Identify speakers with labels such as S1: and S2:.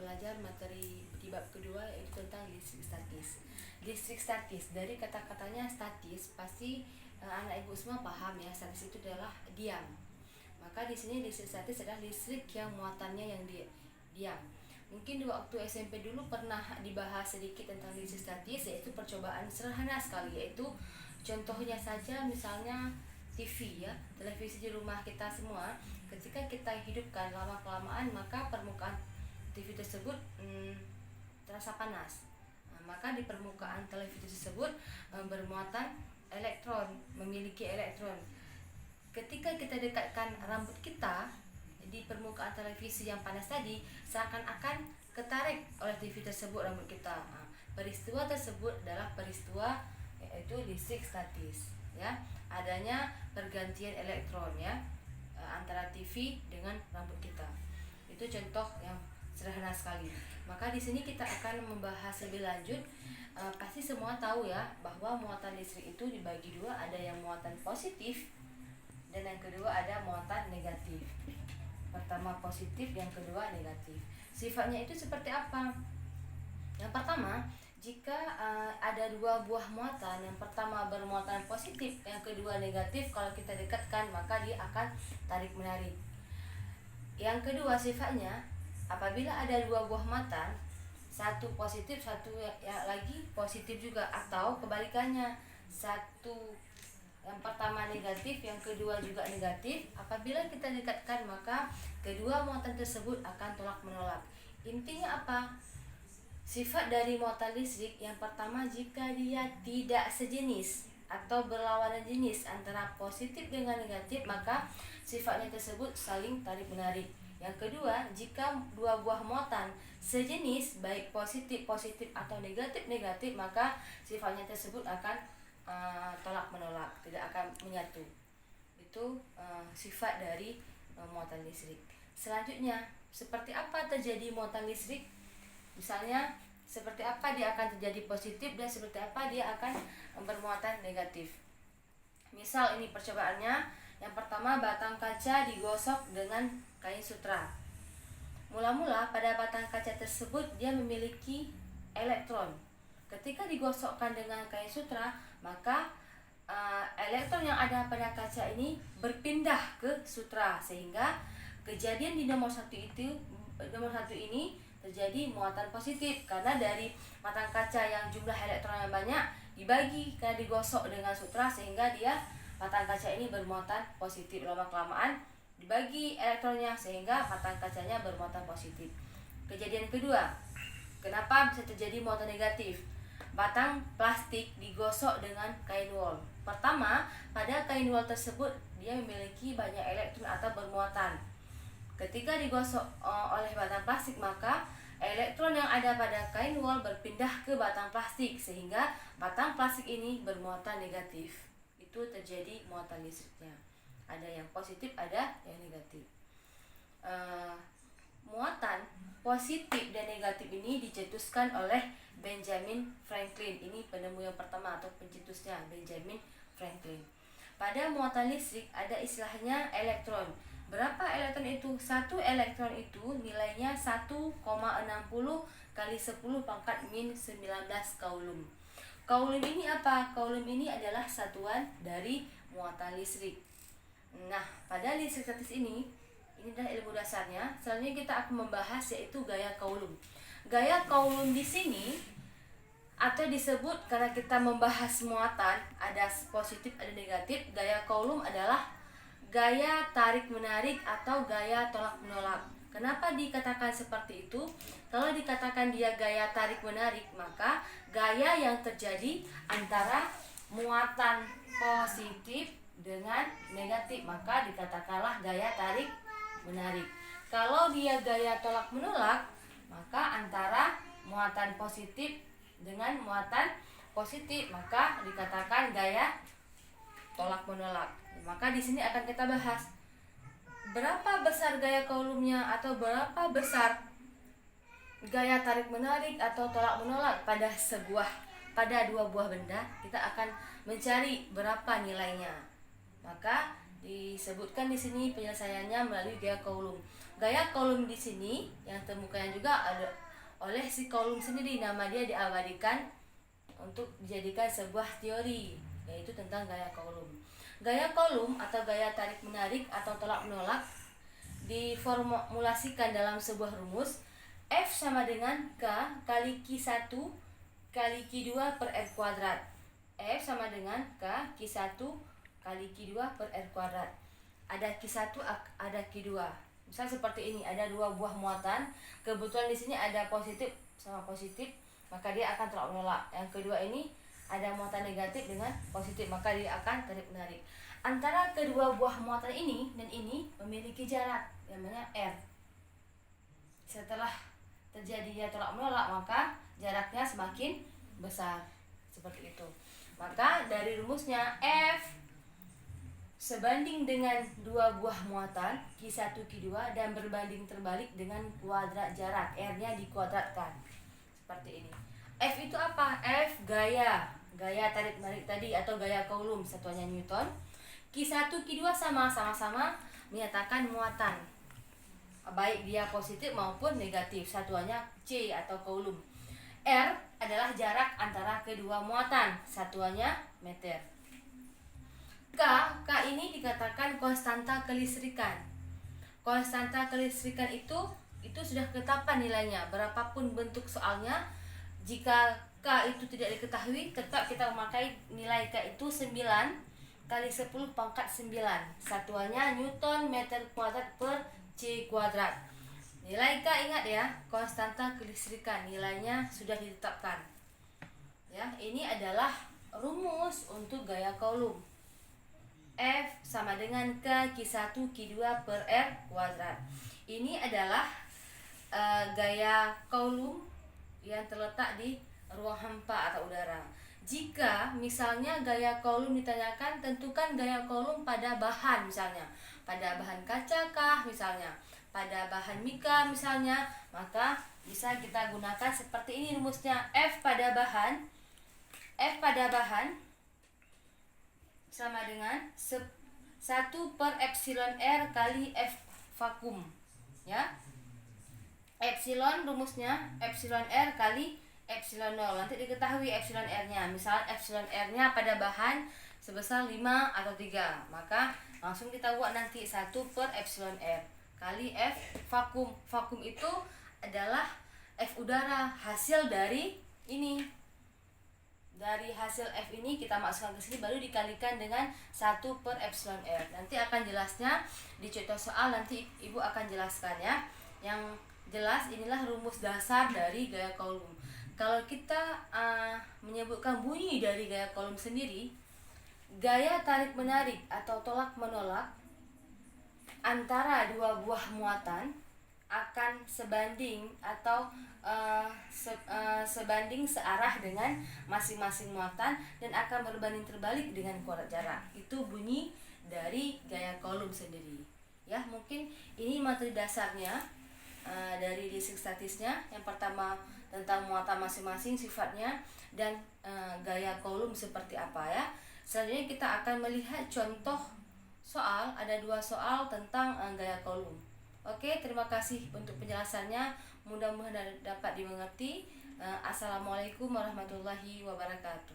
S1: belajar materi di bab kedua, yaitu tentang listrik statis. Listrik statis, dari kata-katanya statis, pasti anak ibu semua paham ya, statis itu adalah diam. Maka di sini listrik statis adalah listrik yang muatannya yang diam. Mungkin di waktu SMP dulu pernah dibahas sedikit tentang listrik statis, yaitu percobaan sederhana sekali, yaitu contohnya saja misalnya TV ya, televisi di rumah kita semua. Ketika kita hidupkan lama-kelamaan, maka permukaan TV tersebut terasa panas. Maka di permukaan televisi tersebut bermuatan elektron, memiliki elektron. Ketika kita dekatkan rambut kita di permukaan televisi yang panas tadi, seakan-akan ketarik oleh TV tersebut rambut kita. Peristiwa tersebut adalah peristiwa yaitu listrik statis ya, adanya pergantian elektron ya antara TV dengan rambut kita. Itu contoh yang sederhana sekali. Maka di sini kita akan membahas lebih lanjut. Pasti semua tahu ya bahwa muatan listrik itu dibagi dua, ada yang muatan positif dan yang kedua ada muatan negatif. Pertama positif, yang kedua negatif. Sifatnya itu seperti apa? Yang pertama, jika ada dua buah muatan, yang pertama bermuatan positif, yang kedua negatif, kalau kita dekatkan maka dia akan tarik menarik. Yang kedua sifatnya, apabila ada dua buah muatan, satu positif, satu yang lagi positif juga, atau kebalikannya, satu yang pertama negatif, yang kedua juga negatif, apabila kita dekatkan maka kedua muatan tersebut akan tolak menolak. Intinya apa? Sifat dari muatan listrik yang pertama, jika dia tidak sejenis atau berlawanan jenis antara positif dengan negatif, maka sifatnya tersebut saling tarik menarik. Yang kedua, jika dua buah muatan sejenis, baik positif atau negatif, maka sifatnya tersebut akan tolak menolak, tidak akan menyatu. Itu sifat dari muatan listrik. Selanjutnya, seperti apa terjadi muatan listrik? Misalnya seperti apa dia akan terjadi positif dan seperti apa dia akan bermuatan negatif. Misal ini percobaannya. Yang pertama, batang kaca digosok dengan kain sutra. Mula-mula pada batang kaca tersebut dia memiliki elektron. Ketika digosokkan dengan kain sutra, maka elektron yang ada pada kaca ini berpindah ke sutra, sehingga kejadian di nomor satu ini terjadi muatan positif, karena dari batang kaca yang jumlah elektron yang banyak dibagi karena digosok dengan sutra, sehingga dia batang kaca ini bermuatan positif. Lama-kelamaan dibagi elektronnya sehingga batang kacanya bermuatan positif. Kejadian kedua, kenapa bisa terjadi muatan negatif? Batang plastik digosok dengan kain wol. Pertama, pada kain wol tersebut dia memiliki banyak elektron atau bermuatan. Ketika digosok oleh batang plastik, maka elektron yang ada pada kain wol berpindah ke batang plastik, sehingga batang plastik ini bermuatan negatif. Itu terjadi muatan listriknya. Ada yang positif, ada yang negatif. Muatan positif dan negatif ini dicetuskan oleh Benjamin Franklin. Ini penemu yang pertama atau pencetusnya, Benjamin Franklin. Pada muatan listrik ada istilahnya elektron. Berapa elektron itu? Satu elektron itu nilainya 1,60 kali 10 pangkat min 19 coulomb. Coulomb ini apa? Coulomb ini adalah satuan dari muatan listrik. Nah, pada listrik statis ini adalah ilmu dasarnya. Selanjutnya kita akan membahas yaitu gaya coulomb. Gaya coulomb di sini atau disebut, karena kita membahas muatan, ada positif, ada negatif. Gaya coulomb adalah gaya tarik-menarik atau gaya tolak-menolak. Kenapa dikatakan seperti itu? Kalau dikatakan dia gaya tarik-menarik, maka gaya yang terjadi antara muatan positif dengan negatif, maka dikatakanlah gaya tarik-menarik. Kalau dia gaya tolak-menolak, maka antara muatan positif dengan muatan positif, maka dikatakan gaya tolak-menolak. Maka di sini akan kita bahas berapa besar gaya coulombnya atau berapa besar gaya tarik-menarik atau tolak-menolak pada dua buah benda. Kita akan mencari berapa nilainya. Maka Disebutkan di sini penyelesaiannya melalui gaya Coulomb. Gaya Coulomb di sini yang temukan juga ada oleh si Coulomb sendiri, nama dia diabadikan untuk dijadikan sebuah teori, yaitu tentang gaya Coulomb. Gaya Coulomb atau gaya tarik menarik atau tolak menolak diformulasikan dalam sebuah rumus F sama dengan K kali Q1 kali Q2 per R kuadrat. F sama dengan K Q1 kali Q2 per R kuadrat. Ada Q1, ada Q2. Misal seperti ini, ada dua buah muatan. Kebetulan di sini ada positif sama positif, maka dia akan tolak menolak. Yang kedua ini ada muatan negatif dengan positif, maka dia akan tarik menarik. Antara kedua buah muatan ini dan ini memiliki jarak yang namanya R. Setelah terjadinya tolak menolak, maka jaraknya semakin besar. Seperti itu. Maka dari rumusnya F sebanding dengan dua buah muatan Q1 Q2 dan berbanding terbalik dengan kuadrat jarak, R-nya dikuadratkan. Seperti ini. F itu apa? F gaya tarik menarik tadi atau gaya Coulomb, satuannya Newton. Q1 Q2 sama-sama menyatakan muatan, baik dia positif maupun negatif, satuannya C atau Coulomb. R adalah jarak antara kedua muatan, satuannya meter. K ini dikatakan konstanta kelistrikan. Konstanta kelistrikan itu sudah ketetapan nilainya, berapapun bentuk soalnya. Jika K itu tidak diketahui, tetap kita memakai nilai K itu 9 kali 10 pangkat 9. Satuannya Newton meter kuadrat per C kuadrat. Nilai K ingat ya, konstanta kelistrikan, nilainya sudah ditetapkan. Ya, ini adalah rumus untuk gaya Coulomb. F sama dengan K Q1 Q2 per R kuadrat. Ini adalah gaya Coulomb yang terletak di ruang hampa atau udara. Jika misalnya gaya Coulomb ditanyakan, tentukan gaya Coulomb pada bahan, misalnya pada bahan kaca kah, misalnya pada bahan mika misalnya, maka bisa kita gunakan seperti ini rumusnya. F pada bahan sama dengan 1 per epsilon R kali F vakum, ya. Epsilon rumusnya epsilon R kali epsilon 0. Nanti diketahui epsilon R-nya. Misal epsilon R-nya pada bahan sebesar 5 atau 3, maka langsung kita buat nanti 1 per epsilon R kali F vakum. Vakum itu adalah F udara, hasil dari ini. Dari hasil F ini kita masukkan ke sini, baru dikalikan dengan 1 per epsilon R. Nanti akan jelasnya di contoh soal, nanti Ibu akan jelaskan ya. Yang jelas inilah rumus dasar dari gaya Coulomb. Kalau kita menyebutkan bunyi dari gaya Coulomb sendiri, gaya tarik menarik atau tolak menolak antara dua buah muatan akan sebanding atau sebanding searah dengan masing-masing muatan dan akan berbanding terbalik dengan kuadrat jarak. Itu bunyi dari gaya Coulomb sendiri. Ya, mungkin ini materi dasarnya dari listrik statisnya. Yang pertama tentang muatan masing-masing sifatnya dan gaya Coulomb seperti apa ya. Selanjutnya kita akan melihat contoh soal, ada 2 soal tentang gaya Coulomb. Oke, terima kasih untuk penjelasannya. Mudah-mudahan dapat dimengerti. Assalamualaikum warahmatullahi wabarakatuh.